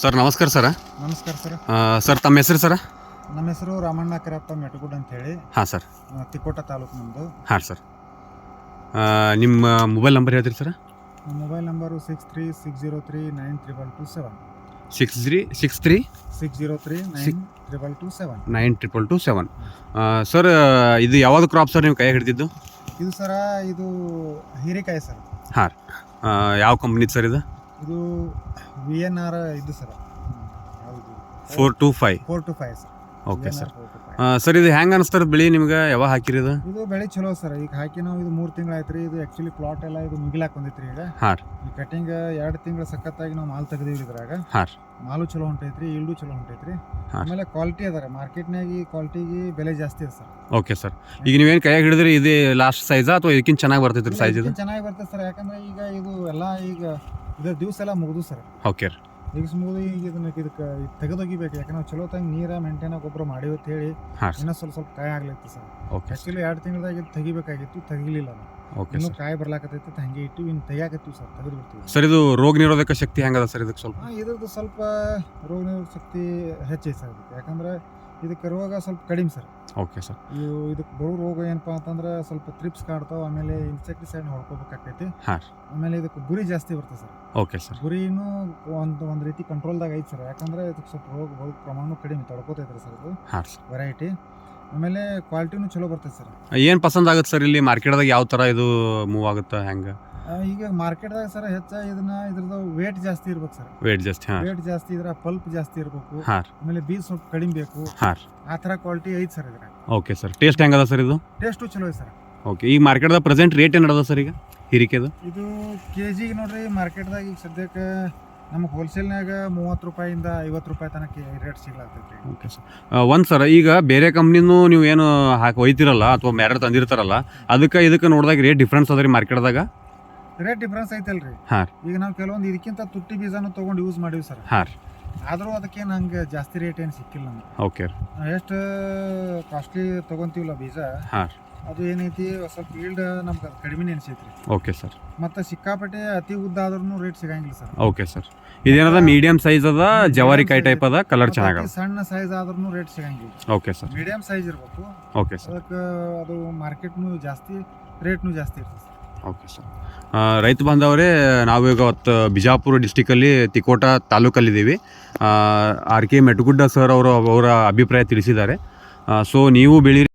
Sir ನಮಸ್ಕಾರ sir. ನಮಸ್ಕಾರ sir. Sir ತಮ್ಮ ಹೆಸರು ಸರ್? ನಮ್ಮ ಹೆಸರು ರಾಮಣ್ಣ ಕರಪ್ಪ ಮೆಟಗುಡ್ ಅಂತ ಹೇಳಿ. ಹಾಂ ಸರ್. ತಿಕೋಟ ತಾಲೂಕು ನಮ್ಮದು. ಹಾಂ ಸರ್. ನಿಮ್ಮ ಮೊಬೈಲ್ ನಂಬರ್ ಹೇಳ್ತೀರಿ ಸರ್? Mobile number 6360392227. 6363 6039227. 9227. ಸರ್ ಇದು ಯಾವುದು ಕ್ರಾಪ್ ಸರ್ ನೀವು ಕೈ ಹಿಡಿದಿದ್ದು? ಇದು ಸರ ಇದು ಹೀರೆಕಾಯಿ ಸರ್. ಹಾಂ. ಯಾವ ಕಂಪ್ನಿದು ಸರ್ ಇದು? ಇದು VNR ಇದು ಸರ್. ಯಾವುದು 425 ಸರ್. Okay sir. ಸರ್ ಇದು ಹೆಂಗೆ ಅನಿಸ್ತಾರೆ ಬೆಳೆ ನಿಮ್ಗೆ? ಯಾವಾಗ ಹಾಕಿರಿ ಇದು? ಇದು ಬೆಳೆ ಚಲೋ ಸರ್. ಈಗ ಹಾಕಿ ನಾವು ಇದು 3 ತಿಂಗಳು ಆಯ್ತು ರೀ. ಇದು ಆ್ಯಕ್ಚುಲಿ ಪ್ಲಾಟ್ ಎಲ್ಲ ಇದು ಮುಗಿಲಾಕ್ ಬಂದೈತ್ರಿ ಈಗ. ಹಾಂ. ಈ ಕಟಿಂಗ್ 2 ತಿಂಗಳು ಸಖತ್ತಾಗಿ ನಾವು ಮಾಲ್ ತೆಗೆದೀವಿ ಇದ್ರಾಗ. ಹಾಂ. ಮಾಲು ಚಲೋ ಹೊಂಟೈತ್ರಿ, ಈಲ್ಡು ಚಲೋ ಹೊಂಟೈತ್ರಿ. ಆಮೇಲೆ ಕ್ವಾಲಿಟಿ ಅದಾರೆ ಮಾರ್ಕೆಟ್ನಾಗ. ಈ ಕ್ವಾಲಿಟಿಗೆ ಬೆಲೆ ಜಾಸ್ತಿ ಇದೆ ಸರ್. Okay sir. ಈಗ ನೀವೇನು ಕೈಯಾಗ ಹಿಡಿದ್ರಿ ಇದು ಲಾಸ್ಟ್ ಸೈಜಾ ಅಥವಾ ಇದಕ್ಕಿಂತ ಚೆನ್ನಾಗಿ ಬರ್ತೈತ್ರಿ ಸೈಜ್ ಇದು? ಚೆನ್ನಾಗಿ ಬರ್ತದೆ ಸರ್. ಯಾಕಂದ್ರೆ ಈಗ ಇದು ಎಲ್ಲ ಈಗ ಇದು ದಿವಸ ಎಲ್ಲ ಮುಗಿದು ಸರ್. ಓಕೆ. ಈಗ ಮುಗಿದು ಈಗ ಇದಕ್ಕೆ ತೆಗೆದೋಗಿಬೇಕು. ಯಾಕಂದ್ರೆ ಚಲೋ ತಂಗಿ ನೀರ ಮೇಂಟೈನ್ ಗೊಬ್ಬರ ಮಾಡಿವಿ ಅಂತ ಹೇಳಿ ಇನ್ನೂ ಸ್ವಲ್ಪ ಕಾಯಿ ಆಗ್ಲೈತಿ ಸರ್. ಓಕೆ. ಆ್ಯಕ್ಚುಲಿ 2 ತಿಂಗಳದಾಗ ಇದು ತೆಗಿಬೇಕಾಗಿತ್ತು, ತೆಗಿಲಿಲ್ಲ ನಾವು. ಓಕೆ. ಇನ್ನೂ ಕಾಯಿ ಬರ್ಲಾಕತ್ತೈತಿ, ಹಂಗೆ ಇಟ್ಟು ಇನ್ನು ತೆಗಿಯಾಕತ್ತೀವಿ ಸರ್, ತೆಗೆದು ಬಿಡ್ತೀವಿ ಸರ್. ಇದು ರೋಗ ನಿರೋಧಕ ಶಕ್ತಿ ಹೆಂಗದ ಸರ್ ಇದಕ್ಕೆ? ಸ್ವಲ್ಪ ಇದ್ರದ್ದು ಸ್ವಲ್ಪ ರೋಗ ನಿರೋಧಕ ಶಕ್ತಿ ಹೆಚ್ಚೈತೆ ಸರ್ ಇದಕ್ಕೆ. ಯಾಕಂದ್ರೆ ಇದಕ್ಕೆ ರೋಗ ಸ್ವಲ್ಪ ಕಡಿಮೆ ಸರ್. Okay sir. ಇದಕ್ಕೆ ಬರೋ ರೋಗ ಏನಪ್ಪಾ ಅಂತಂದ್ರೆ ಸ್ವಲ್ಪ ಟ್ರಿಪ್ಸ್ ಕಾಡ್ತಾವೆ, ಆಮೇಲೆ ಇನ್ಸೆಕ್ಟಿಸೈಡ್ ಹೊಡ್ಕೋಬೇಕಾಗ್ತೈತಿ. ಹಾಂ. ಆಮೇಲೆ ಇದಕ್ಕೆ ಗುರಿ ಜಾಸ್ತಿ ಬರ್ತದೆ ಸರ್. Okay sir. ಗುರಿನೂ ಒಂದು ರೀತಿ ಕಂಟ್ರೋಲ್ದಾಗ ಐತೆ ಸರ್. ಯಾಕಂದ್ರೆ ಇದಕ್ಕೆ ಸ್ವಲ್ಪ ರೋಗ ಪ್ರಮಾಣ ಕಡಿಮೆ ತಡ್ಕೋತೈತ್ರಿ ಸರ್ ಇದು. ಹಾಂ. ವೆರೈಟಿ ಆಮೇಲೆ ಕ್ವಾಲಿಟಿನೂ ಚಲೋ ಬರ್ತೈತೆ ಸರ್. ಏನು ಪಸಂದ್ ಆಗುತ್ತೆ ಸರ್ ಇಲ್ಲಿ ಮಾರ್ಕೆಟ್ದಾಗ? ಯಾವ ಥರ ಇದು ಮೂವ್ ಆಗುತ್ತೆ ಹೆಂಗೆ? ಈಗ ಮಾರ್ಕೆಟ್ದಾಗ ಸರ್ ಹೆಚ್ಚಾಗಿ ಇದ್ರದ್ದು ವೇಟ್ ಜಾಸ್ತಿ ಇರ್ಬೇಕು ಸರ್. ವೇಟ್ ಜಾಸ್ತಿ. ಹಾಂ. ವೇಟ್ ಜಾಸ್ತಿ ಇದ್ರೆ ಪಲ್ಪ್ ಜಾಸ್ತಿ ಇರಬೇಕು. ಹಾಂ. ಆಮೇಲೆ ಬೀಜ ಸ್ವಲ್ಪ ಕಡಿಮೆ ಬೇಕು. ಹಾಂ. ಆ ಥರ ಕ್ವಾಲಿಟಿ ಐತೆ ಸರ್ ಇದ್ರಾಗ. Okay sir. ಟೇಸ್ಟ್ ಹೆಂಗದ ಸರ್ ಇದು? ಟೇಸ್ಟು ಚಲೋ ಐತೆ ಸರ್. ಓಕೆ. ಈಗ ಮಾರ್ಕೆಟ್ದಾಗ ಪ್ರೆಸೆಂಟ್ ರೇಟ್ ಏನು ನಡೆದ ಸರ್ ಈಗ ಹೀರಿಕೆದು? ಇದು ಕೆಜಿಗೆ ನೋಡ್ರಿ ಮಾರ್ಕೆಟ್ದಾಗ ಈಗ ಸದ್ಯಕ್ಕೆ ನಮಗೆ ಹೋಲ್ಸೇಲ್ನಾಗ 30 ರೂಪಾಯಿಂದ 50 ರೂಪಾಯಿ ತನಕ ರೇಟ್ ಸಿಗ್ಲಾಗ್ತೈತಿ. Okay sir. ಒಂದು ಸರ್ ಈಗ ಬೇರೆ ಕಂಪ್ನಿನೂ ನೀವು ಏನು ಹಾಕಿ ಒಯ್ತಿರಲ್ಲ ಅಥವಾ ಬೇರೆ ತಂದಿರ್ತಾರಲ್ಲ, ಇದಕ್ಕೆ ನೋಡಿದಾಗ ರೇಟ್ ಡಿಫ್ರೆನ್ಸ್ ಅದ ರೀ ಮಾರ್ಕೆಟ್ದಾಗ? ರೇಟ್ ಡಿಫ್ರೆನ್ಸ್ ಐತಲ್ರಿ. ಹಾಂ. ಈಗ ನಾವು ಕೆಲವೊಂದು ಇದಕ್ಕಿಂತ ತುಟ್ಟಿ ಬೀಜನೂ ತೊಗೊಂಡು ಯೂಸ್ ಮಾಡೀವಿ ಸರ್. ಹಾಂ. ಆದರೂ ಅದಕ್ಕೇನು ಹಂಗೆ ಜಾಸ್ತಿ ರೇಟ್ ಏನು ಸಿಕ್ಕಿಲ್ಲ ನಮ್ಗೆ. ಓಕೆ. ನಾವು ಎಷ್ಟು ಕಾಸ್ಟ್ಲಿ ತೊಗೊಂತೀವಲ್ಲ ಬೀಜ, ಹಾಂ, ಅದು ಏನೈತಿ ಸ್ವಲ್ಪ ಈಲ್ಡ್ ನಮ್ಗೆ ಅದು ಕಡಿಮೆ ಅನಿಸೈತ್ರಿ. Okay sir. ಮತ್ತು ಸಿಕ್ಕಾಪಟ್ಟೆ ಅತಿ ಉದ್ದ ಆದ್ರೂ ರೇಟ್ ಸಿಗಂಗಿಲ್ಲ ಸರ್. Okay sir. ಇದೇನದ ಮೀಡಿಯಂ ಸೈಜ್ ಅದ, ಜವಾರಿಕಾಯಿ ಟೈಪ್ ಅದ, ಕಲರ್ ಚೆನ್ನಾಗದ. ಸಣ್ಣ ಸೈಜ್ ಆದ್ರೂ ರೇಟ್ ಸಿಗಂಗಿಲ್ಲ. Okay sir. ಮೀಡಿಯಂ ಸೈಜ್ ಇರಬೇಕು. Okay sir. ಅದಕ್ಕೆ ಅದು ಮಾರ್ಕೆಟ್ನು ಜಾಸ್ತಿ, ರೇಟ್ನು ಜಾಸ್ತಿ ಇರ್ತದೆ ಸರ್. Okay sir. ರೈತ ಬಾಂಧವರೇ, ನಾವು ಇವತ್ತು ಬಿಜಾಪುರ ಡಿಸ್ಟಿಕಲ್ಲಿ ತಿಕೋಟ ತಾಲೂಕಲ್ಲಿದ್ದೀವಿ. RK ಮೆಟಗುಡ್ಡ ಸರ್ ಅವರ ಅಭಿಪ್ರಾಯ ತಿಳಿಸಿದ್ದಾರೆ. ಸೊ ನೀವು ಬೆಳಿ